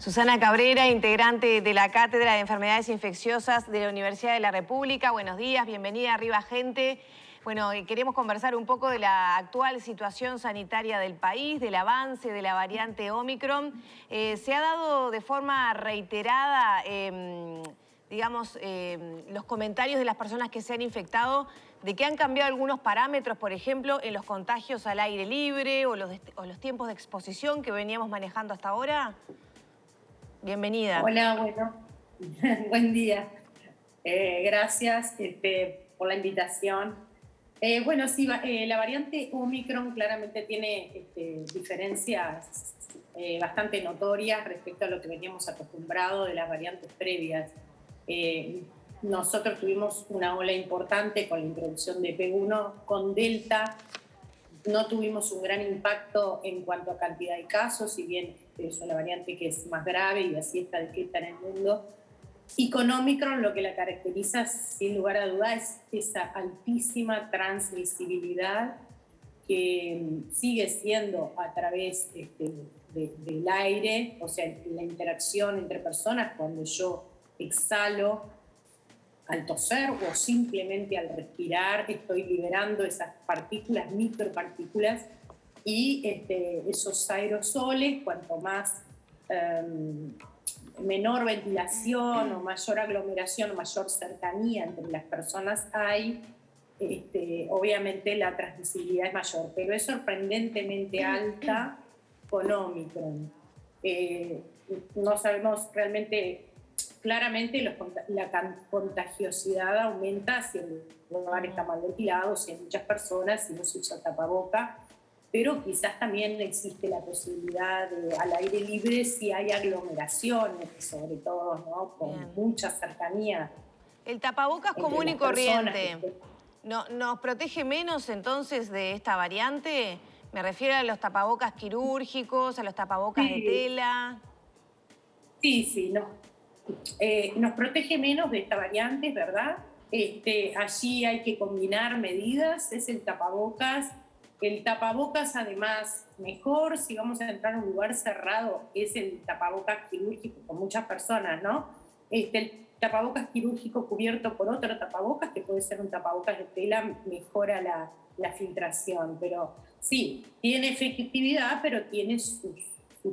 Susana Cabrera, integrante de la Cátedra de Enfermedades Infecciosas de la Universidad de la República. Buenos días, bienvenida a Arriba Gente. Bueno, queremos conversar un poco de la actual situación sanitaria del país, del avance de la variante Omicron. Se ha dado de forma reiterada, los comentarios de las personas que se han infectado de que han cambiado algunos parámetros, por ejemplo, en los contagios al aire libre o los tiempos de exposición que veníamos manejando hasta ahora. Bienvenida. Hola, bueno, buen día. Gracias por la invitación. Bueno, sí, la variante Omicron claramente tiene diferencias bastante notorias respecto a lo que veníamos acostumbrados de las variantes previas. Nosotros tuvimos una ola importante con la introducción de P1 con Delta. No tuvimos un gran impacto en cuanto a cantidad de casos, si bien es una variante que es más grave y así está descrita en el mundo. Y con Omicron lo que la caracteriza, sin lugar a duda, es esa altísima transmisibilidad que sigue siendo a través del aire, o sea, la interacción entre personas cuando yo exhalo, al toser o simplemente al respirar, estoy liberando esas partículas, micropartículas, y esos aerosoles, cuanto más menor ventilación o mayor aglomeración o mayor cercanía entre las personas hay, obviamente la transmisibilidad es mayor, pero es sorprendentemente alta con Omicron. No sabemos realmente. Claramente la contagiosidad aumenta si el lugar está mal ventilado, si hay muchas personas, si no se usa tapaboca, pero quizás también existe la posibilidad de al aire libre si hay aglomeraciones, sobre todo, ¿no? Con mucha cercanía. El tapabocas común y corriente, ¿nos protege menos entonces de esta variante? Me refiero a los tapabocas quirúrgicos, a los tapabocas de tela. Sí, no. Nos protege menos de esta variante, es verdad. Allí hay que combinar medidas, es el tapabocas. El tapabocas, además, mejor si vamos a entrar a un lugar cerrado, es el tapabocas quirúrgico con muchas personas, ¿no? El tapabocas quirúrgico cubierto por otro tapabocas, que puede ser un tapabocas de tela, mejora la filtración. Pero sí, tiene efectividad, pero tiene sus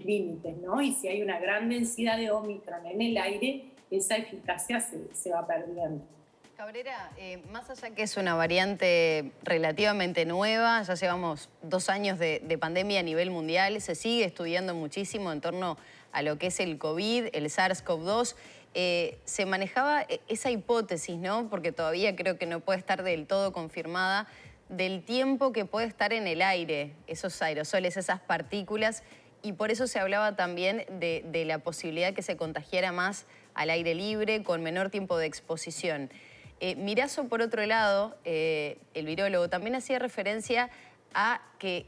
límites, ¿no? Y si hay una gran densidad de Omicron en el aire, esa eficacia se va perdiendo. Cabrera, más allá que es una variante relativamente nueva, ya llevamos 2 años de pandemia a nivel mundial, se sigue estudiando muchísimo en torno a lo que es el COVID, el SARS-CoV-2. Se manejaba esa hipótesis, ¿no? Porque todavía creo que no puede estar del todo confirmada, del tiempo que puede estar en el aire, esos aerosoles, esas partículas, y por eso se hablaba también de la posibilidad que se contagiara más al aire libre, con menor tiempo de exposición. Mirazo, por otro lado, el virólogo, también hacía referencia a que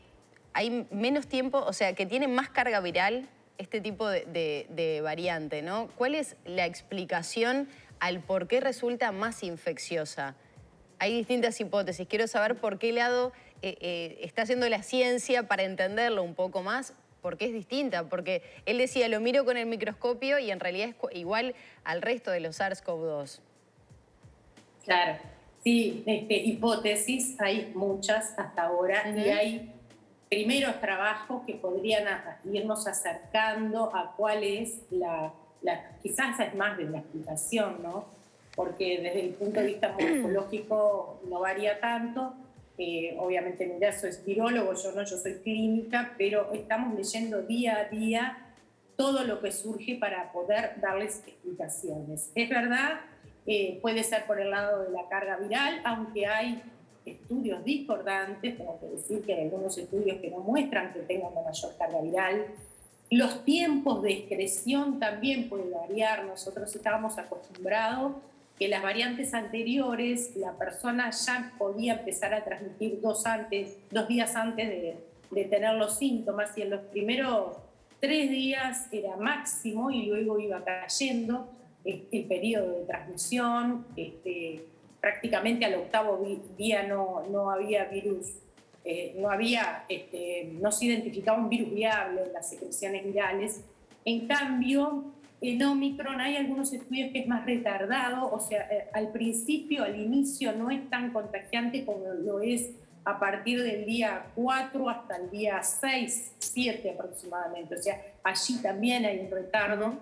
hay menos tiempo, o sea, que tiene más carga viral este tipo de variante, ¿no? ¿Cuál es la explicación al por qué resulta más infecciosa? Hay distintas hipótesis. Quiero saber por qué lado está haciendo la ciencia para entenderlo un poco más, porque es distinta, porque él decía, lo miro con el microscopio y en realidad es igual al resto de los SARS-CoV-2. Claro, sí, hipótesis hay muchas hasta ahora y hay primeros trabajos que podrían irnos acercando a cuál es quizás es más de una explicación, ¿no? Porque desde el punto de vista morfológico no varía tanto. Obviamente mi caso es virólogo, yo soy clínica, pero estamos leyendo día a día todo lo que surge para poder darles explicaciones. Es verdad, puede ser por el lado de la carga viral, aunque hay estudios discordantes, tengo que decir que hay algunos estudios que no muestran que tengan una mayor carga viral. Los tiempos de excreción también pueden variar. Nosotros estábamos acostumbrados que las variantes anteriores la persona ya podía empezar a transmitir 2 días antes de tener los síntomas, y en los primeros 3 días era máximo y luego iba cayendo el periodo de transmisión. Prácticamente al 8º día no había virus, no se identificaba un virus viable en las secreciones virales. En cambio, en Omicron hay algunos estudios que es más retardado, o sea, al principio, al inicio, no es tan contagiante como lo es a partir del día 4 hasta el día 6, 7 aproximadamente. O sea, allí también hay un retardo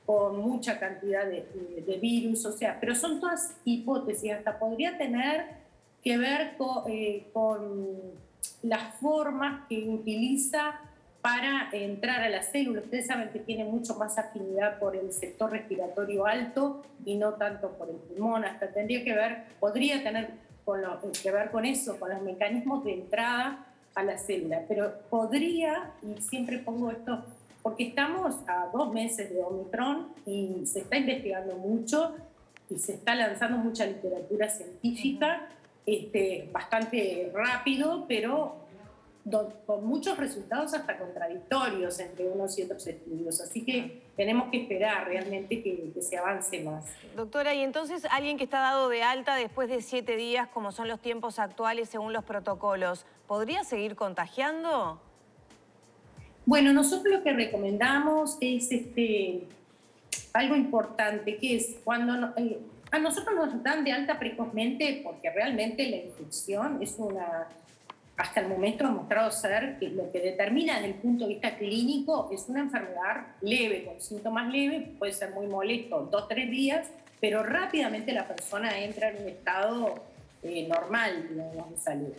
con mucha cantidad de virus, o sea, pero son todas hipótesis, hasta podría tener que ver con las formas que utiliza para entrar a la célula. Ustedes saben que tiene mucho más afinidad por el sector respiratorio alto y no tanto por el pulmón. Hasta podría tener que ver con eso, con los mecanismos de entrada a la célula. Pero podría, y siempre pongo esto, porque estamos a 2 meses de Omicron y se está investigando mucho y se está lanzando mucha literatura científica, bastante rápido, pero con muchos resultados hasta contradictorios entre unos y otros estudios. Así que tenemos que esperar realmente que se avance más. Doctora, y entonces alguien que está dado de alta después de 7 días, como son los tiempos actuales según los protocolos, ¿podría seguir contagiando? Bueno, nosotros lo que recomendamos es algo importante, que es cuando a nosotros nos dan de alta precozmente, porque realmente la infección es hasta el momento ha mostrado ser que lo que determina desde el punto de vista clínico es una enfermedad leve, con síntomas leves, puede ser muy molesto 2 o 3 días, pero rápidamente la persona entra en un estado normal, digamos, de salud.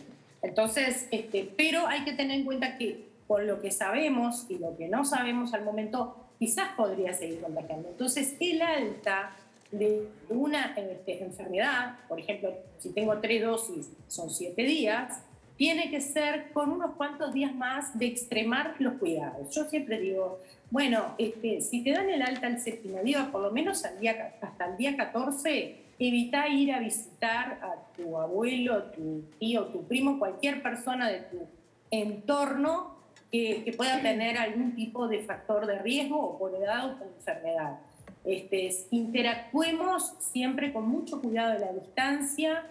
Entonces, pero hay que tener en cuenta que con lo que sabemos y lo que no sabemos al momento, quizás podría seguir contagiando. Entonces, el alta de una enfermedad, por ejemplo, si tengo 3 dosis, son 7 días, tiene que ser con unos cuantos días más de extremar los cuidados. Yo siempre digo, bueno, si te dan el alta el 7º día, por lo menos hasta el día 14, evita ir a visitar a tu abuelo, tu tío, tu primo, cualquier persona de tu entorno que pueda tener algún tipo de factor de riesgo o por edad o por enfermedad. Interactuemos siempre con mucho cuidado de la distancia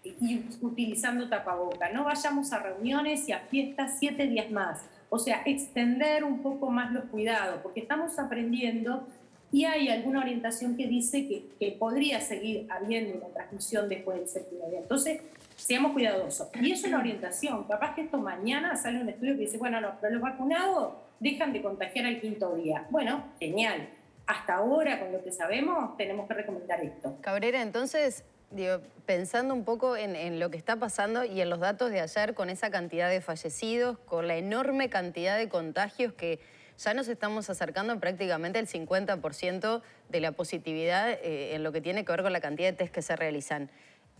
y utilizando tapaboca. No vayamos a reuniones y a fiestas 7 días más. O sea, extender un poco más los cuidados, porque estamos aprendiendo y hay alguna orientación que dice que podría seguir habiendo una transmisión después del 7º día. Entonces, seamos cuidadosos. Y es una orientación. Capaz que esto mañana sale un estudio que dice, bueno, no, pero los vacunados dejan de contagiar al 5º día. Bueno, genial. Hasta ahora, con lo que sabemos, tenemos que recomendar esto. Cabrera, entonces, digo, pensando un poco en lo que está pasando y en los datos de ayer con esa cantidad de fallecidos, con la enorme cantidad de contagios que ya nos estamos acercando prácticamente al 50% de la positividad en lo que tiene que ver con la cantidad de test que se realizan.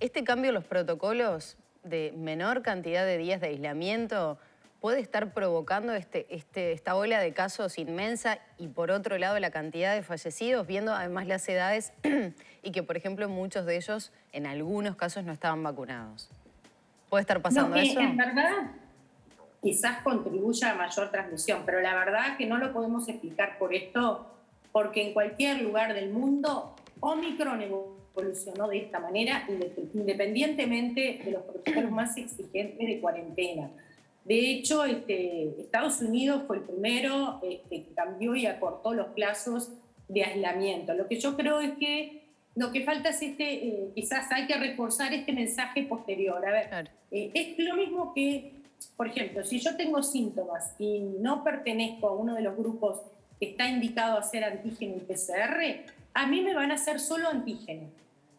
¿Este cambio en los protocolos de menor cantidad de días de aislamiento puede estar provocando esta ola de casos inmensa y por otro lado la cantidad de fallecidos, viendo además las edades y que, por ejemplo, muchos de ellos en algunos casos no estaban vacunados? ¿Puede estar pasando eso? En verdad, quizás contribuya a mayor transmisión, pero la verdad que no lo podemos explicar por esto, porque en cualquier lugar del mundo Omicron evolucionó de esta manera, independientemente de los protocolos más exigentes de cuarentena. De hecho, Estados Unidos fue el primero que cambió y acortó los plazos de aislamiento. Lo que yo creo es que lo que falta es quizás hay que reforzar este mensaje posterior. A ver, claro. Es lo mismo que, por ejemplo, si yo tengo síntomas y no pertenezco a uno de los grupos que está indicado a hacer antígeno y PCR, a mí me van a hacer solo antígeno.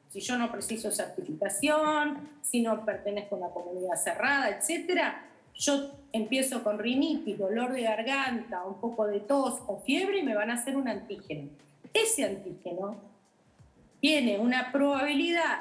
Si yo no preciso certificación, si no pertenezco a una comunidad cerrada, etcétera, yo empiezo con rinitis, dolor de garganta, un poco de tos o fiebre y me van a hacer un antígeno. Ese antígeno tiene una probabilidad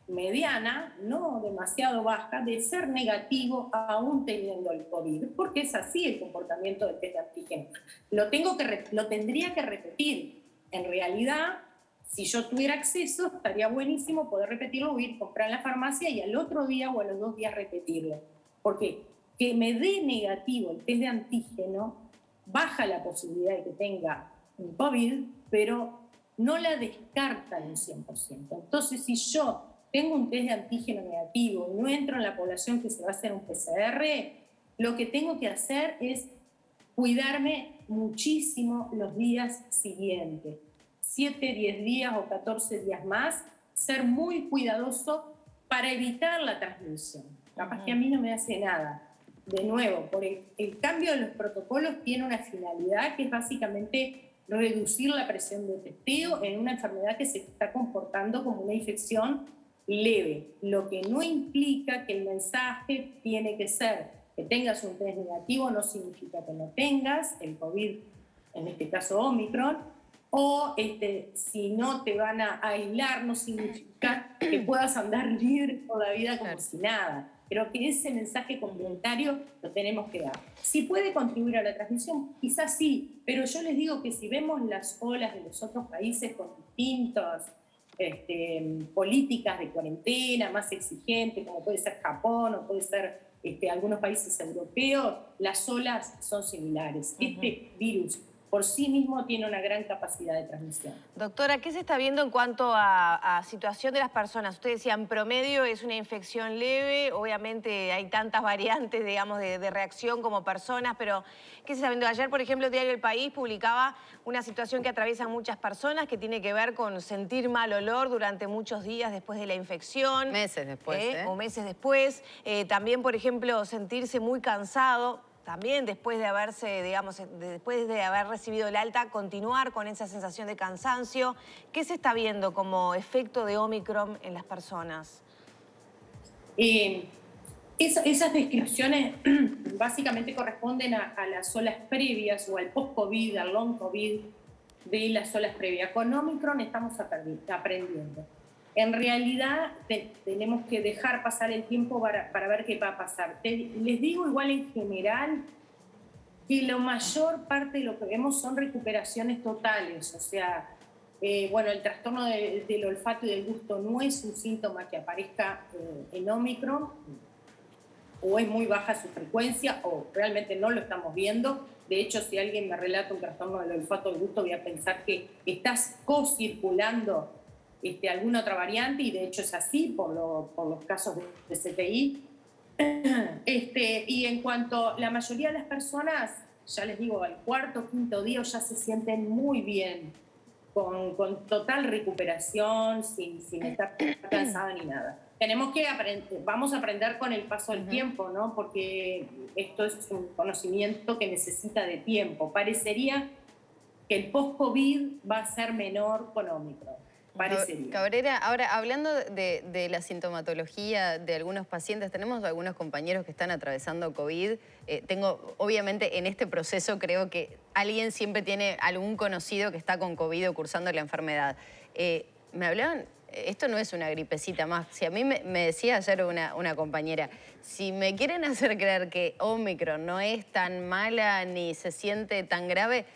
mediana, no demasiado baja, de ser negativo aún teniendo el COVID, porque es así el comportamiento del test de antígeno. Lo tendría que repetir. En realidad, si yo tuviera acceso, estaría buenísimo poder repetirlo o ir a comprar en la farmacia y al otro día o a los 2 días repetirlo. Porque que me dé negativo el test de antígeno baja la posibilidad de que tenga un COVID, pero no la descarta en un 100%. Entonces, si yo tengo un test de antígeno negativo y no entro en la población que se va a hacer un PCR, lo que tengo que hacer es cuidarme muchísimo los días siguientes. 7, 10 días o 14 días más, ser muy cuidadoso para evitar la transmisión. Capaz que a mí no me hace nada. De nuevo, por el cambio de los protocolos tiene una finalidad que es básicamente reducir la presión de testeo en una enfermedad que se está comportando como una infección leve, lo que no implica que el mensaje tiene que ser que tengas un test negativo, no significa que no tengas el COVID, en este caso Omicron, o si no te van a aislar, no significa que puedas andar libre por la vida como si nada. Creo que ese mensaje complementario lo tenemos que dar. Si puede contribuir a la transmisión, quizás sí, pero yo les digo que si vemos las olas de los otros países con distintas políticas de cuarentena más exigentes, como puede ser Japón o puede ser algunos países europeos, las olas son similares. Este virus por sí mismo tiene una gran capacidad de transmisión. Doctora, ¿qué se está viendo en cuanto a situación de las personas? Usted decía, en promedio es una infección leve, obviamente hay tantas variantes, digamos, de reacción como personas, pero ¿qué se está viendo? Ayer, por ejemplo, el diario El País publicaba una situación que atraviesan muchas personas que tiene que ver con sentir mal olor durante muchos días después de la infección. Meses después, O meses después. También, por ejemplo, sentirse muy cansado. También después de haberse, digamos, después de haber recibido el alta, continuar con esa sensación de cansancio. ¿Qué se está viendo como efecto de Omicron en las personas? Esas descripciones básicamente corresponden a las olas previas o al post-COVID, al long COVID de las olas previas. Con Omicron estamos aprendiendo. En realidad tenemos que dejar pasar el tiempo para ver qué va a pasar. Les digo igual en general que la mayor parte de lo que vemos son recuperaciones totales. O sea, el trastorno del olfato y del gusto no es un síntoma que aparezca en Omicron, o es muy baja su frecuencia o realmente no lo estamos viendo. De hecho, si alguien me relata un trastorno del olfato o del gusto, voy a pensar que estás co-circulando alguna otra variante, y de hecho es así por los casos de CTI. Y en cuanto la mayoría de las personas, ya les digo, al cuarto, quinto día ya se sienten muy bien, con total recuperación, sin estar cansada ni nada. Tenemos que vamos a aprender con el paso del tiempo, ¿no? Porque esto es un conocimiento que necesita de tiempo. Parecería que el post-COVID va a ser menor con Omicron. Parecería. Cabrera, ahora hablando de la sintomatología de algunos pacientes, tenemos algunos compañeros que están atravesando COVID. Obviamente en este proceso creo que alguien siempre tiene algún conocido que está con COVID o cursando la enfermedad. Me hablaban, esto no es una gripecita más. Si a mí me decía ayer una compañera, si me quieren hacer creer que Omicron no es tan mala ni se siente tan grave,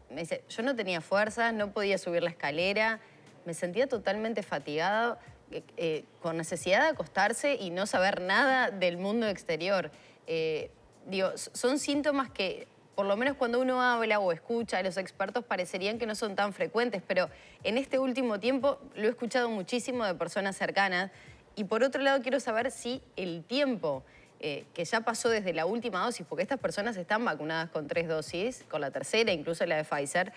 me dice, yo no tenía fuerzas, no podía subir la escalera, me sentía totalmente fatigado, con necesidad de acostarse y no saber nada del mundo exterior. Son síntomas que, por lo menos cuando uno habla o escucha a los expertos, parecerían que no son tan frecuentes, pero en este último tiempo lo he escuchado muchísimo de personas cercanas. Y por otro lado, quiero saber si el tiempo que ya pasó desde la última dosis, porque estas personas están vacunadas con 3 dosis, con la tercera, incluso la de Pfizer,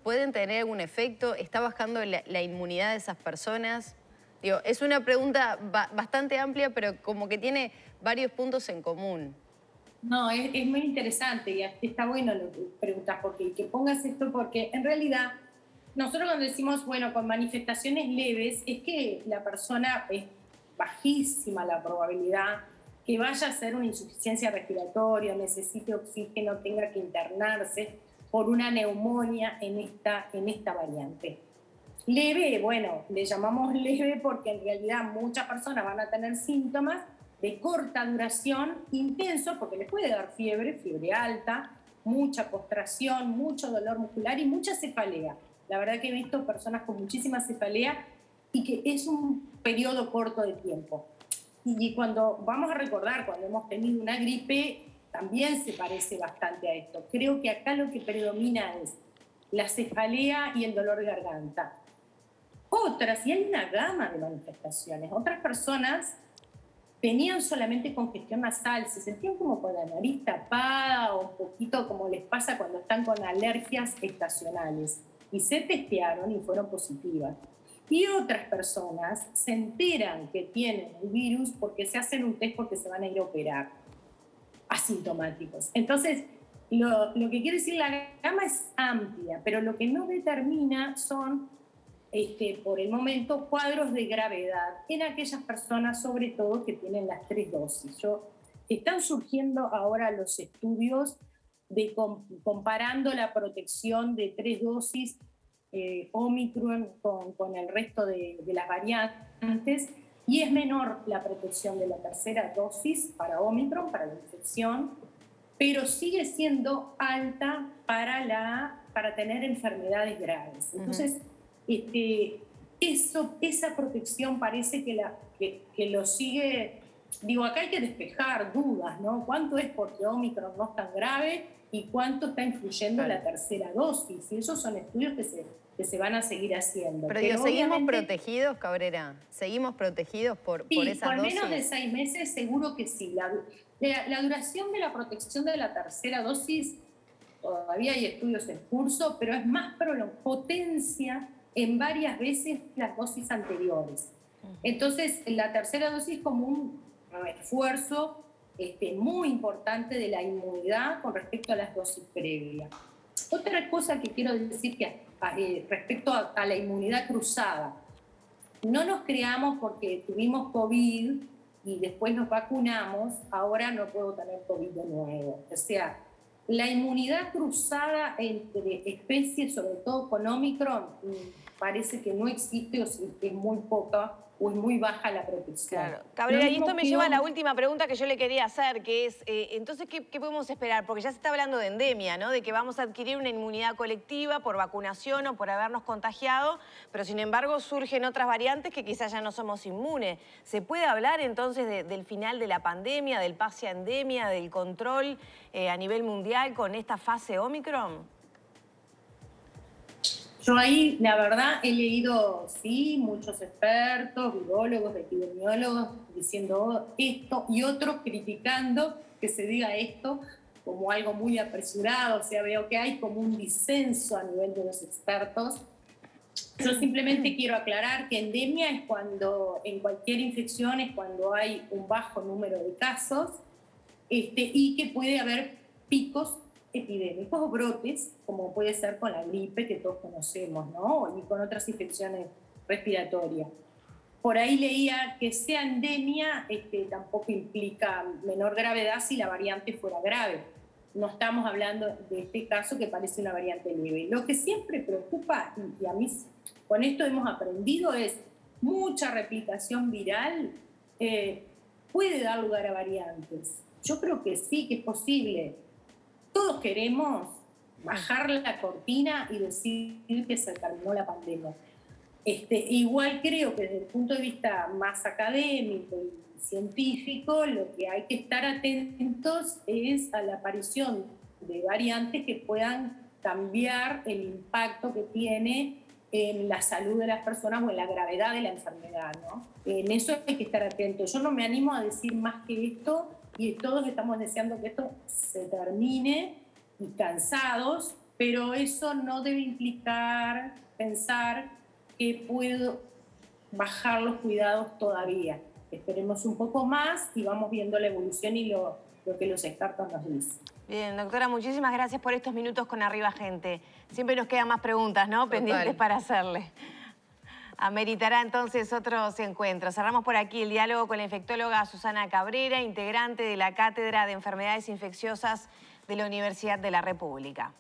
¿pueden tener algún efecto? ¿Está bajando la inmunidad de esas personas? Es una pregunta bastante amplia, pero como que tiene varios puntos en común. No, es muy interesante y está bueno lo que preguntas, porque que pongas esto, porque en realidad nosotros cuando decimos, con manifestaciones leves, es que la persona es bajísima la probabilidad que vaya a ser una insuficiencia respiratoria, necesite oxígeno, tenga que internarse por una neumonía en esta variante. Leve, le llamamos leve porque en realidad muchas personas van a tener síntomas de corta duración, intenso, porque les puede dar fiebre alta, mucha postración, mucho dolor muscular y mucha cefalea. La verdad que he visto personas con muchísima cefalea y que es un periodo corto de tiempo. Y cuando vamos a recordar, cuando hemos tenido una gripe, también se parece bastante a esto. Creo que acá lo que predomina es la cefalea y el dolor de garganta. Y hay una gama de manifestaciones. Otras personas tenían solamente congestión nasal, se sentían como con la nariz tapada o un poquito como les pasa cuando están con alergias estacionales. Y se testearon y fueron positivas. Y otras personas se enteran que tienen el virus porque se hacen un test porque se van a ir a operar, asintomáticos. Entonces, lo que quiere decir, la gama es amplia, pero lo que no determina son, por el momento, cuadros de gravedad en aquellas personas, sobre todo, que tienen las 3 dosis. Están surgiendo ahora los estudios de comparando la protección de 3 dosis Omicron con el resto de las variantes, y es menor la protección de la tercera dosis para Omicron, para la infección, pero sigue siendo alta para tener enfermedades graves. Entonces, esa protección parece que lo sigue. Digo, acá hay que despejar dudas, ¿no? ¿Cuánto es porque Omicron no es tan grave y cuánto está influyendo la tercera dosis? Y esos son estudios que se van a seguir haciendo. Pero digo, ¿seguimos protegidos, Cabrera? ¿Seguimos protegidos por esas dosis? Por menos de 6 meses seguro que sí. La duración de la protección de la tercera dosis, todavía hay estudios en curso, pero es más potencia en varias veces las dosis anteriores. Entonces, la tercera dosis como un refuerzo muy importante de la inmunidad con respecto a las dosis previas. Otra cosa que quiero decir que respecto a la inmunidad cruzada, no nos creamos porque tuvimos COVID y después nos vacunamos, ahora no puedo tener COVID de nuevo. O sea, la inmunidad cruzada entre especies, sobre todo con Omicron, parece que no existe o es muy poca o es muy baja la protección. Claro. Cabrera, y esto me lleva a la última pregunta que yo le quería hacer, que es, entonces, ¿qué podemos esperar? Porque ya se está hablando de endemia, ¿no? De que vamos a adquirir una inmunidad colectiva por vacunación o por habernos contagiado, pero sin embargo surgen otras variantes que quizás ya no somos inmunes. ¿Se puede hablar entonces del final de la pandemia, del pase a endemia, del control a nivel mundial con esta fase Omicron? Yo ahí, la verdad, he leído, sí, muchos expertos, virólogos, epidemiólogos, diciendo esto y otros criticando que se diga esto como algo muy apresurado. O sea, veo que hay como un disenso a nivel de los expertos. Yo simplemente quiero aclarar que endemia es cuando, en cualquier infección, es cuando hay un bajo número de casos y que puede haber picos epidémicos o brotes, como puede ser con la gripe que todos conocemos, ¿no? Y con otras infecciones respiratorias. Por ahí leía que sea endemia tampoco implica menor gravedad si la variante fuera grave. No estamos hablando de este caso que parece una variante leve. Lo que siempre preocupa, y a mí con esto hemos aprendido, es mucha replicación viral puede dar lugar a variantes. Yo creo que sí, que es posible. Todos queremos bajar la cortina y decir que se terminó la pandemia. Igual creo que desde el punto de vista más académico y científico, lo que hay que estar atentos es a la aparición de variantes que puedan cambiar el impacto que tiene en la salud de las personas o en la gravedad de la enfermedad, ¿no? En eso hay que estar atentos. Yo no me animo a decir más que esto, y todos estamos deseando que esto se termine y cansados, pero eso no debe implicar pensar que puedo bajar los cuidados todavía. Esperemos un poco más y vamos viendo la evolución y lo que los expertos nos dicen. Bien, doctora, muchísimas gracias por estos minutos con Arriba Gente. Siempre nos quedan más preguntas, ¿no? Total. Pendientes para hacerle. Ameritará entonces otros encuentros. Cerramos por aquí el diálogo con la infectóloga Susana Cabrera, integrante de la Cátedra de Enfermedades Infecciosas de la Universidad de la República.